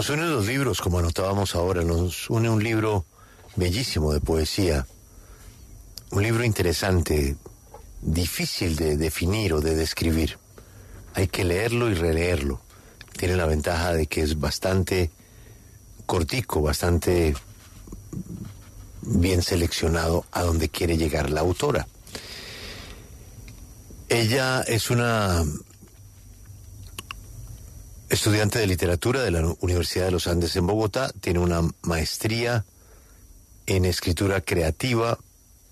Nos unen los libros, como anotábamos ahora, nos une un libro bellísimo de poesía, un libro interesante, difícil de definir o de describir. Hay que leerlo y releerlo. Tiene la ventaja de que es bastante cortico, bastante bien seleccionado a donde quiere llegar la autora. Ella es una estudiante de literatura de la Universidad de los Andes en Bogotá, tiene una maestría en escritura creativa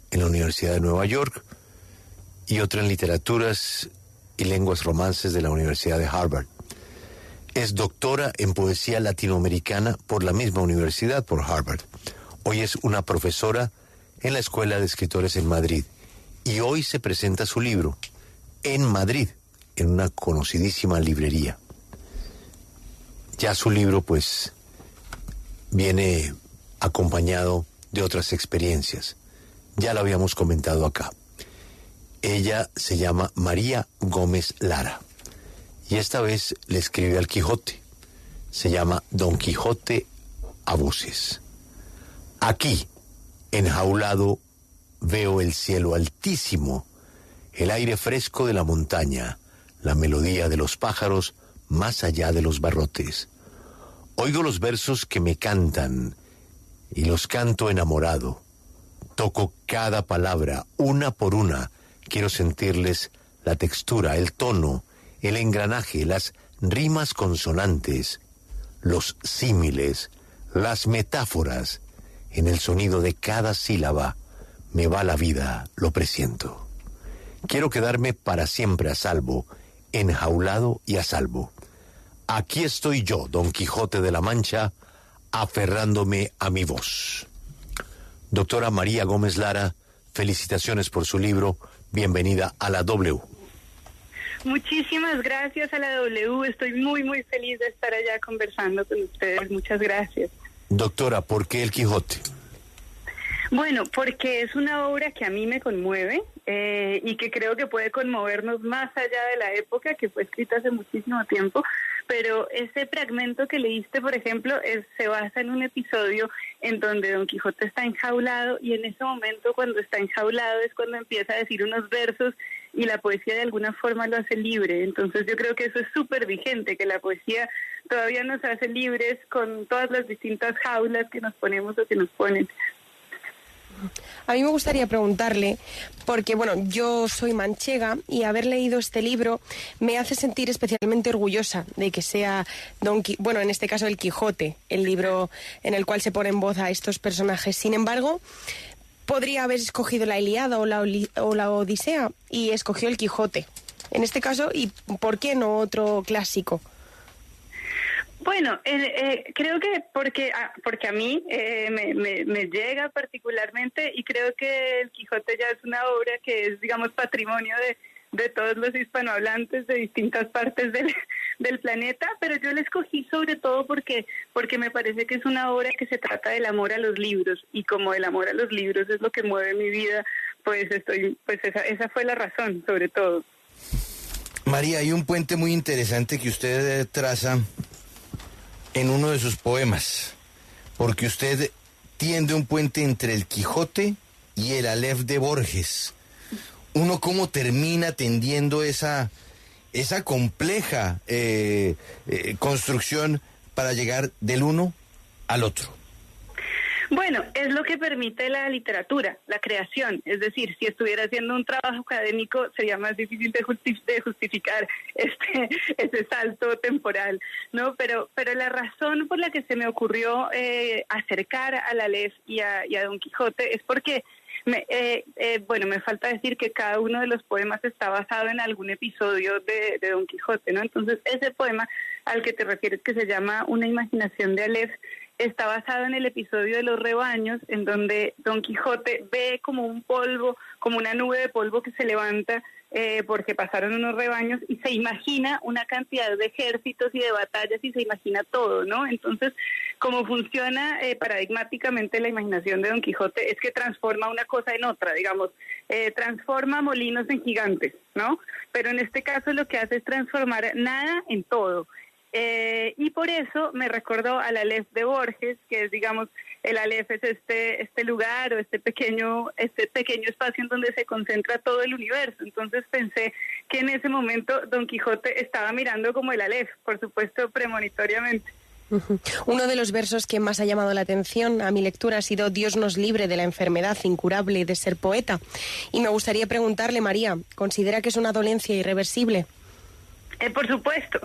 en la Universidad de Nueva York y otra en literaturas y lenguas romances de la Universidad de Harvard. Es doctora en poesía latinoamericana por la misma universidad, por Harvard. Hoy es una profesora en la Escuela de Escritores en Madrid y hoy se presenta su libro en Madrid, en una conocidísima librería. Ya su libro, pues, viene acompañado de otras experiencias. Ya lo habíamos comentado acá. Ella se llama María Gómez Lara y esta vez le escribe al Quijote. Se llama Don Quijote a voces. Aquí, enjaulado, veo el cielo altísimo, el aire fresco de la montaña, la melodía de los pájaros más allá de los barrotes. Oigo los versos que me cantan y los canto enamorado. Toco cada palabra, una por una. Quiero sentirles la textura, el tono, el engranaje, las rimas consonantes, los símiles, las metáforas. En el sonido de cada sílaba me va la vida, lo presiento. Quiero quedarme para siempre a salvo, enjaulado y a salvo. Aquí estoy yo, Don Quijote de la Mancha, aferrándome a mi voz. Doctora María Gómez Lara, felicitaciones por su libro. Bienvenida a la W. Muchísimas gracias a la W. Estoy muy, muy feliz de estar allá conversando con ustedes. Muchas gracias. Doctora, ¿por qué el Quijote? Bueno, porque es una obra que a mí me conmueve y que creo que puede conmovernos más allá de la época, que fue escrita hace muchísimo tiempo, pero ese fragmento que leíste, por ejemplo, se basa en un episodio en donde Don Quijote está enjaulado y en ese momento cuando está enjaulado es cuando empieza a decir unos versos y la poesía de alguna forma lo hace libre. Entonces yo creo que eso es súper vigente, que la poesía todavía nos hace libres con todas las distintas jaulas que nos ponemos o que nos ponen. A mí me gustaría preguntarle, porque bueno, yo soy manchega y haber leído este libro me hace sentir especialmente orgullosa de que sea en este caso el Quijote, el libro en el cual se pone en voz a estos personajes. Sin embargo, podría haber escogido la Ilíada o la Odisea y escogió el Quijote. En este caso, ¿y por qué no otro clásico? Bueno, creo que porque a mí me llega particularmente y creo que el Quijote ya es una obra que es, digamos, patrimonio de todos los hispanohablantes de distintas partes del planeta, pero yo la escogí sobre todo porque me parece que es una obra que se trata del amor a los libros y como el amor a los libros es lo que mueve mi vida, esa fue la razón, sobre todo. María, hay un puente muy interesante que usted traza en uno de sus poemas, porque usted tiende un puente entre el Quijote y el Aleph de Borges. Uno cómo termina tendiendo esa compleja construcción para llegar del uno al otro. Bueno, es lo que permite la literatura, la creación. Es decir, si estuviera haciendo un trabajo académico, sería más difícil de justificar ese salto temporal, ¿no? Pero la razón por la que se me ocurrió acercar a la Aleph y a Don Quijote es porque me falta decir que cada uno de los poemas está basado en algún episodio de Don Quijote, ¿no? Entonces, ese poema al que te refieres, que se llama Una imaginación de Aleph, está basado en el episodio de los rebaños, en donde Don Quijote ve como un polvo, como una nube de polvo que se levanta porque pasaron unos rebaños y se imagina una cantidad de ejércitos y de batallas y se imagina todo, ¿no? Entonces, cómo funciona paradigmáticamente la imaginación de Don Quijote es que transforma una cosa en otra, digamos, transforma molinos en gigantes, ¿no? Pero en este caso lo que hace es transformar nada en todo. Y por eso me recordó al Aleph de Borges, que es, digamos, el Aleph es este lugar o este pequeño espacio en donde se concentra todo el universo. Entonces pensé que en ese momento Don Quijote estaba mirando como el Aleph, por supuesto premonitoriamente. Uno de los versos que más ha llamado la atención a mi lectura ha sido Dios nos libre de la enfermedad incurable de ser poeta. Y me gustaría preguntarle, María, ¿considera que es una dolencia irreversible? Por supuesto.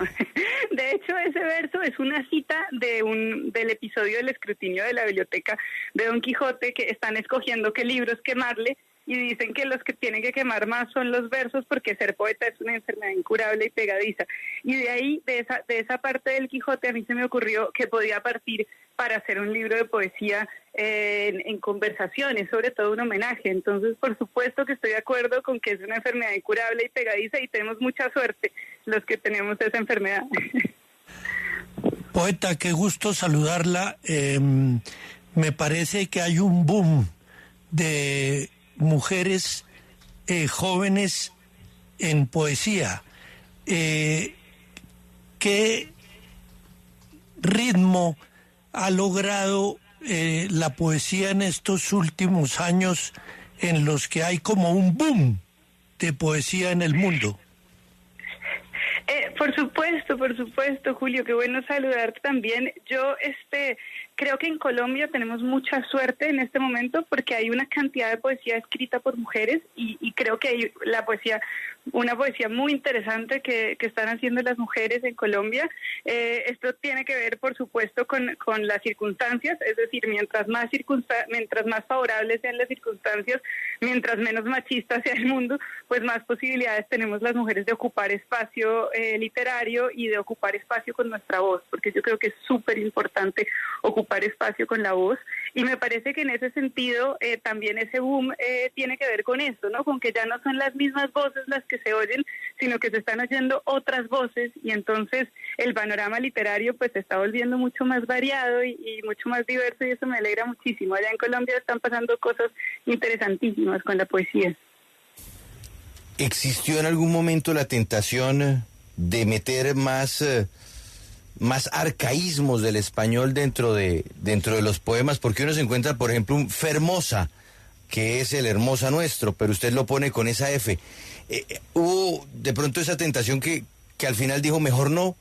De hecho, ese verso es una cita del episodio del escrutinio de la biblioteca de Don Quijote, que están escogiendo qué libros quemarle y dicen que los que tienen que quemar más son los versos porque ser poeta es una enfermedad incurable y pegadiza. Y de ahí, de esa parte del Quijote, a mí se me ocurrió que podía partir para hacer un libro de poesía en conversaciones, sobre todo un homenaje. Entonces, por supuesto que estoy de acuerdo con que es una enfermedad incurable y pegadiza y tenemos mucha suerte los que tenemos esa enfermedad. Poeta, qué gusto saludarla. Me parece que hay un boom de mujeres jóvenes en poesía. ¿Qué ritmo ha logrado la poesía en estos últimos años en los que hay como un boom de poesía en el mundo? Por supuesto, Julio, qué bueno saludarte también. Yo creo que en Colombia tenemos mucha suerte en este momento porque hay una cantidad de poesía escrita por mujeres y creo que hay una poesía muy interesante que están haciendo las mujeres en Colombia. Esto tiene que ver, por supuesto, con las circunstancias, es decir, mientras más favorables sean las circunstancias, mientras menos machista sea el mundo, pues más posibilidades tenemos las mujeres de ocupar espacio literario y de ocupar espacio con nuestra voz, porque yo creo que es súper importante ocupar espacio con la voz, y me parece que en ese sentido también ese boom tiene que ver con esto, ¿no? Con que ya no son las mismas voces las que se oyen, sino que se están oyendo otras voces, y entonces el panorama literario pues se está volviendo mucho más variado y mucho más diverso, y eso me alegra muchísimo. Allá en Colombia están pasando cosas interesantísimas con la poesía. ¿Existió en algún momento la tentación de meter más arcaísmos del español dentro de los poemas? Porque uno se encuentra, por ejemplo, un Fermosa, que es el Hermosa nuestro, pero usted lo pone con esa F. ¿Hubo de pronto esa tentación que al final dijo mejor no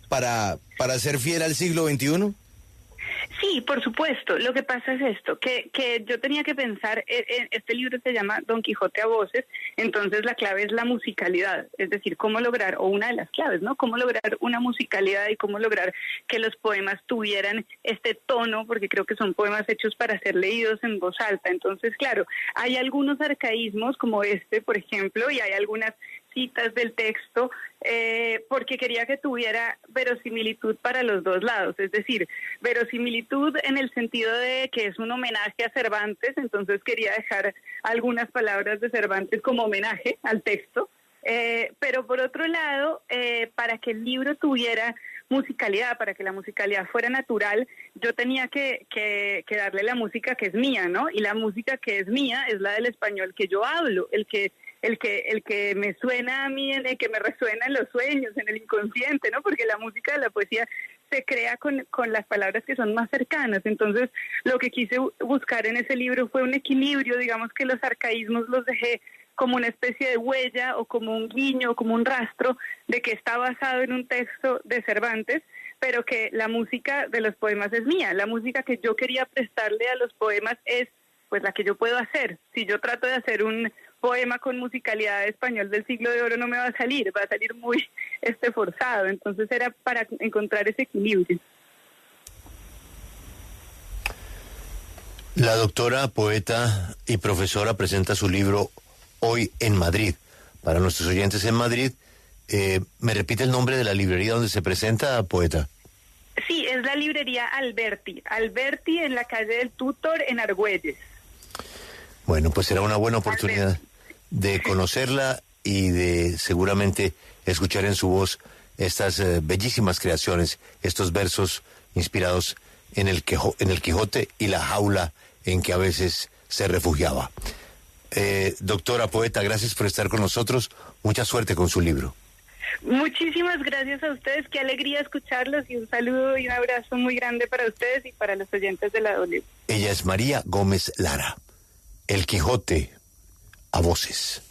para ser fiel al siglo XXI? Sí, por supuesto. Lo que pasa es esto, que yo tenía que pensar, este libro se llama Don Quijote a voces, entonces la clave es la musicalidad, es decir, cómo lograr, o una de las claves, ¿no? Cómo lograr una musicalidad y cómo lograr que los poemas tuvieran este tono, porque creo que son poemas hechos para ser leídos en voz alta. Entonces, claro, hay algunos arcaísmos como este, por ejemplo, y hay algunas citas del texto, porque quería que tuviera verosimilitud para los dos lados, es decir, verosimilitud en el sentido de que es un homenaje a Cervantes, entonces quería dejar algunas palabras de Cervantes como homenaje al texto, pero por otro lado, para que el libro tuviera musicalidad, para que la musicalidad fuera natural, yo tenía que darle la música que es mía, ¿no? Y la música que es mía es la del español que yo hablo, el que me suena a mí, el que me resuena en los sueños, en el inconsciente, ¿no? Porque la música de la poesía se crea con las palabras que son más cercanas. Entonces, lo que quise buscar en ese libro fue un equilibrio, digamos que los arcaísmos los dejé como una especie de huella o como un guiño, como un rastro de que está basado en un texto de Cervantes, pero que la música de los poemas es mía. La música que yo quería prestarle a los poemas es pues la que yo puedo hacer. Si yo trato de hacer un poema con musicalidad de español del siglo de oro, no me va a salir muy forzado. Entonces era para encontrar ese equilibrio. La doctora, poeta y profesora presenta su libro hoy en Madrid. Para nuestros oyentes en Madrid, ¿me repite el nombre de la librería donde se presenta, poeta? Sí, es la librería Alberti. Alberti en la calle del Tutor, en Argüelles. Bueno, pues será una buena oportunidad de conocerla y de seguramente escuchar en su voz estas bellísimas creaciones, estos versos inspirados en el Quijote y la jaula en que a veces se refugiaba. Doctora, poeta, gracias por estar con nosotros. Mucha suerte con su libro. Muchísimas gracias a ustedes, qué alegría escucharlos y un saludo y un abrazo muy grande para ustedes y para los oyentes de la W. Ella es María Gómez Lara, El Quijote a voces.